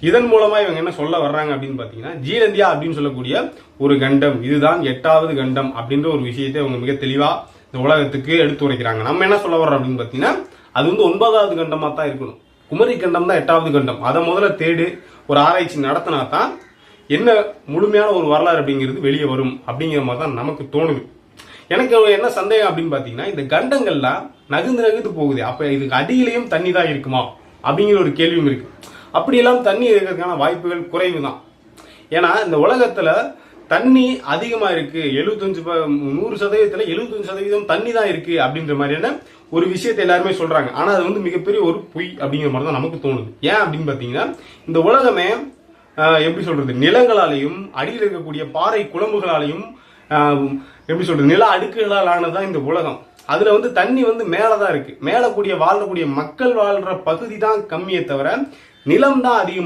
இதன் மூலமா இவங்க என்ன சொல்ல வர்றாங்க அப்படின்னு பாத்தீங்கன்னா, ஜீலந்தியா அப்படின்னு சொல்லக்கூடிய ஒரு கண்டம், இதுதான் 8வது கண்டம் அப்படின்ற ஒரு விஷயத்தை அவங்க மிக தெளிவா இந்த உலகத்துக்கு எடுத்து உரைக்கிறாங்க. நம்ம என்ன சொல்ல வர்றோம் அப்படின்னு பாத்தீங்கன்னா, அது வந்து 9வது கண்டமா தான் இருக்கணும். குமரி கண்டம் தான் 8வது கண்டம். அதை முதல்ல தேடு ஒரு ஆராய்ச்சி நடத்தினா தான் என்ன முழுமையான ஒரு வரலாறு அப்படிங்கிறது வெளியே வரும் அப்படிங்கிற மாதிரி தான் நமக்கு தோணுது. எனக்கு என்ன சந்தேகம் அப்படின்னு பாத்தீங்கன்னா, இந்த கண்டங்கள்லாம் நகர்ந்து போகுது. அப்ப இதுக்கு அடியிலையும் தண்ணி தான் இருக்குமா அப்படிங்கிற ஒரு கேள்வியும் இருக்கு. அப்படியெல்லாம் தண்ணி இருக்கிறதுக்கான வாய்ப்புகள் குறைவு தான். ஏன்னா இந்த உலகத்துல தண்ணி அதிகமா இருக்கு, 100% 75% தண்ணி தான் இருக்கு அப்படின்ற மாதிரியான ஒரு விஷயத்தை எல்லாருமே சொல்றாங்க. ஆனா அது வந்து மிகப்பெரிய ஒரு பொய் அப்படிங்கிற மாதிரி தான் நமக்கு தோணுது. ஏன் அப்படின்னு பாத்தீங்கன்னா, இந்த உலகமே எப்படி சொல்றது, நிலங்களாலையும் அடியில் இருக்கக்கூடிய பாறை குழம்புகளாலையும் எப்படி சொல்றது, நில அடுக்குகளால் ஆனதுதான் இந்த உலகம். அதுல வந்து தண்ணி வந்து மேலதான் இருக்கு. மேல வாழக்கூடிய மக்கள் வாழ்ற பகுதி தான் கம்மியே தவிர நிலம் தான் அதிகம்.